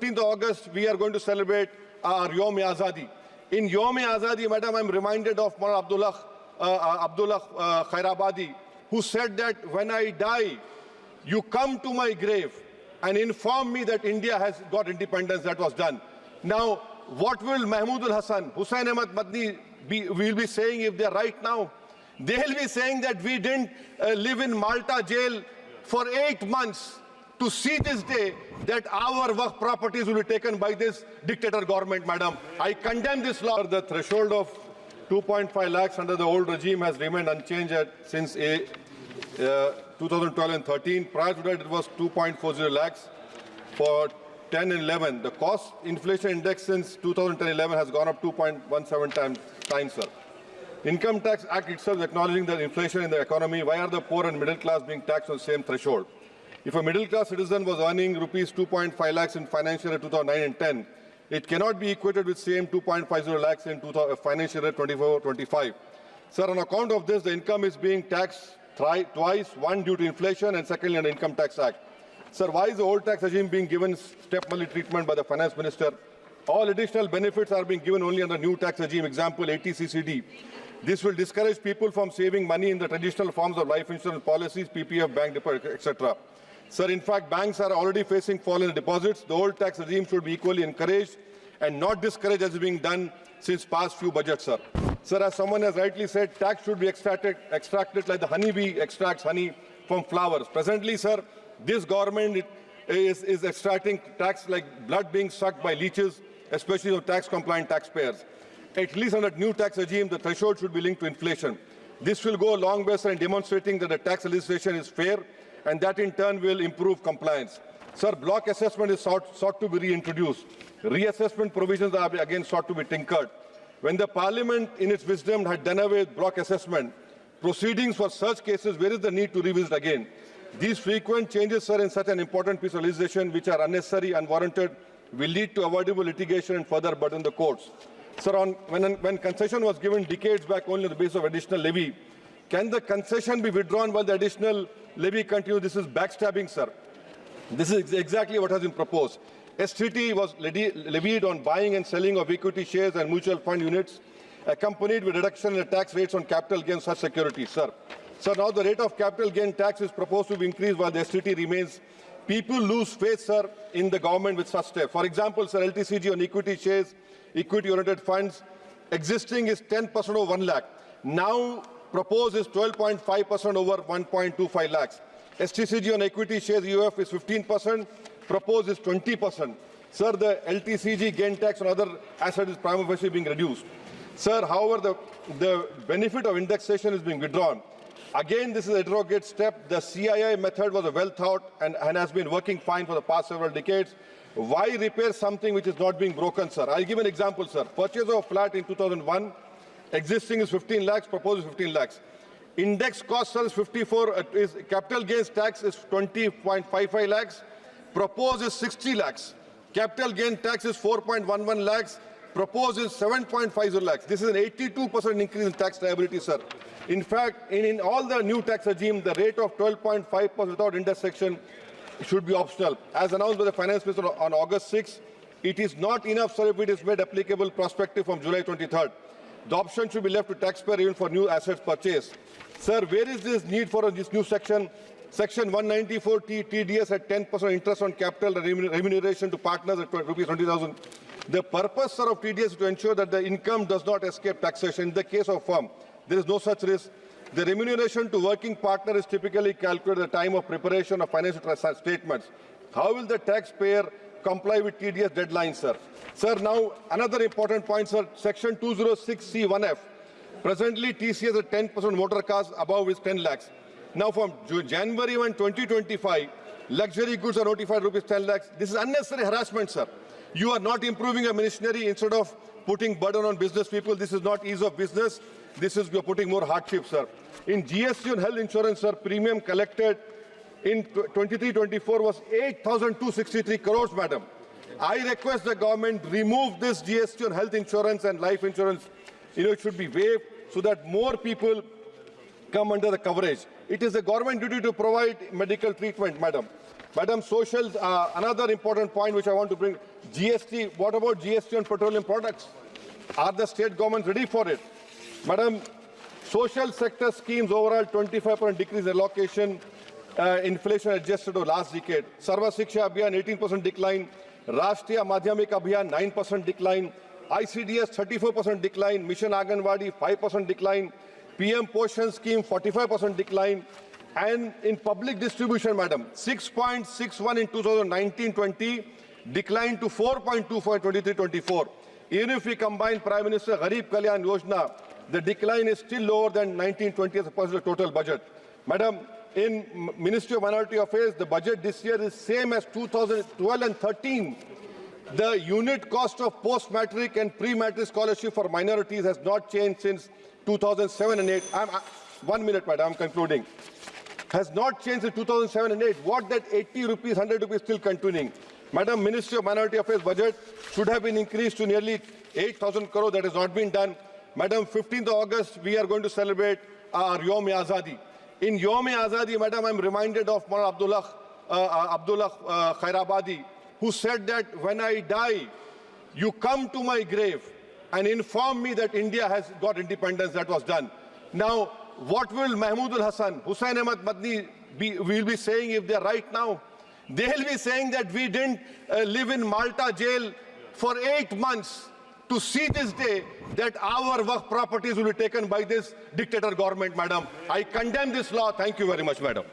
15th of August, we are going to celebrate our Yom-e-Azadi. In Yom-e-Azadi, madam, I'm reminded of Maulana Abdullah Khairabadi, who said that when I die, you come to my grave and inform me that India has got independence. That was done. Now, what will Mahmood al-Hasan, Hussain Ahmad Madni will be saying if they're right now? They'll be saying that we didn't live in Malta jail for 8 months to see this day that our work properties will be taken by this dictator government, madam. I condemn this law. The threshold of 2.5 lakhs under the old regime has remained unchanged since 2012 and 13. Prior to that, it was 2.40 lakhs for 10 and 11. The cost inflation index since 2010-11 has gone up 2.17 times, sir. Income Tax Act itself is acknowledging the inflation in the economy. Why are the poor and middle class being taxed on the same threshold? If a middle class citizen was earning rupees 2.5 lakhs in financial year 2009 and 10, it cannot be equated with same 2.50 lakhs in financial year 24-25. Sir, on account of this, the income is being taxed twice, one due to inflation and secondly under Income Tax Act. Sir, why is the old tax regime being given step-money treatment by the finance minister? All additional benefits are being given only under new tax regime, example 80CCD. This will discourage people from saving money in the traditional forms of life insurance policies, PPF, bank deposit, etc. Sir, in fact, banks are already facing fall in deposits. The old tax regime should be equally encouraged and not discouraged as is being done since past few budgets, sir. Sir, as someone has rightly said, tax should be extracted like the honeybee extracts honey from flowers. Presently, sir, this government is extracting tax like blood being sucked by leeches, especially of tax-compliant taxpayers. At least under the new tax regime, the threshold should be linked to inflation. This will go a long way, sir, in demonstrating that the tax legislation is fair and that in turn will improve compliance. Sir, block assessment is sought to be reintroduced. Reassessment provisions are again sought to be tinkered. When the Parliament, in its wisdom, had done away with block assessment, proceedings for such cases, where is the need to revisit again? These frequent changes, sir, in such an important piece of legislation, which are unnecessary, unwarranted, will lead to avoidable litigation and further burden the courts. Sir, when concession was given decades back only on the basis of additional levy, can the concession be withdrawn while the additional levy continues? This is backstabbing, sir. This is exactly what has been proposed. STT was levied on buying and selling of equity shares and mutual fund units, accompanied with reduction in the tax rates on capital gains such securities, sir. So now the rate of capital gain tax is proposed to be increased while the STT remains. People lose faith, sir, in the government with such steps. For example, sir, LTCG on equity shares, equity-oriented funds, existing is 10% over 1 lakh. Now proposed is 12.5% over 1.25 lakhs. STCG on equity shares UF is 15%, proposed is 20%. Sir, the LTCG gain tax on other assets is prima facie being reduced. Sir, however, the benefit of indexation is being withdrawn. Again, this is a derogate step. The CII method was well thought and has been working fine for the past several decades. Why repair something which is not being broken, sir? I'll give an example, sir. Purchase of a flat in 2001, existing is 15 lakhs, proposed is 15 lakhs. Index cost, sir, is 54, capital gains tax is 20.55 lakhs, proposed is 60 lakhs. Capital gain tax is 4.11 lakhs, proposed is 7.50 lakhs. This is an 82% increase in tax liability, sir. In fact, in all the new tax regime, the rate of 12.5% without intersection should be optional. As announced by the Finance Minister on August 6, it is not enough, sir, if it is made applicable prospective from July 23rd. The option should be left to taxpayer even for new assets purchased. Sir, where is this need for this new section? Section 194 TDS at 10% interest on capital remuneration to partners at rupees 20,000. The purpose, sir, of TDS is to ensure that the income does not escape taxation. In the case of firm, there is no such risk. The remuneration to working partner is typically calculated at the time of preparation of financial statements. How will the taxpayer comply with TDS deadlines, sir? Sir, now another important point, sir. Section 206C1F. Presently, TCS at 10% motor cars above is 10 lakhs. Now, from January 1, 2025, luxury goods are notified rupees 10 lakhs. This is unnecessary harassment, sir. You are not improving your ministry. Instead of putting burden on business people, this is not ease of business. This is you're putting more hardship, sir. In GST on health insurance, sir, premium collected in 23-24 was 8,263 crores, madam. I request the government remove this GST on health insurance and life insurance. It should be waived so that more people come under the coverage. It is the government duty to provide medical treatment, madam. Madam, social, another important point which I want to bring, GST, what about GST on petroleum products? Are the state governments ready for it? Madam, social sector schemes overall 25% decrease allocation, inflation adjusted to last decade. Sarva Shiksha Abhiyan 18% decline, Rashtriya Madhyamik Abhiyan 9% decline, ICDS 34% decline, Mission Anganwadi 5% decline, PM Poshan scheme 45% decline, and in public distribution, madam, 6.61 in 2019-20 declined to 4.24 in 23-24. Even if we combine Prime Minister Gharib Kalyan Yojana, the decline is still lower than 19-20 as opposed to the total budget. Madam, in Ministry of Minority Affairs, the budget this year is same as 2012 and 13. The unit cost of post-matric and pre-matric scholarship for minorities has not changed since 2007 and 8. 1 minute, madam, I'm concluding. Has not changed in 2007 and 8. What that 80 rupees, 100 rupees still continuing? Madam, Ministry of Minority Affairs budget should have been increased to nearly 8,000 crore. That has not been done. Madam, 15th of August, we are going to celebrate our Yom-e-Azadi. In Yom-e-Azadi, madam, I'm reminded of Maulana Abdullah Khairabadi, who said that when I die, you come to my grave and inform me that India has got independence. That was done. Now, what will Mahmood al-Hassan, Hussain Ahmad Madni will be saying if they're right now? They'll be saying that we didn't live in Malta jail for 8 months to see this day that our work properties will be taken by this dictator government, madam. I condemn this law. Thank you very much, madam.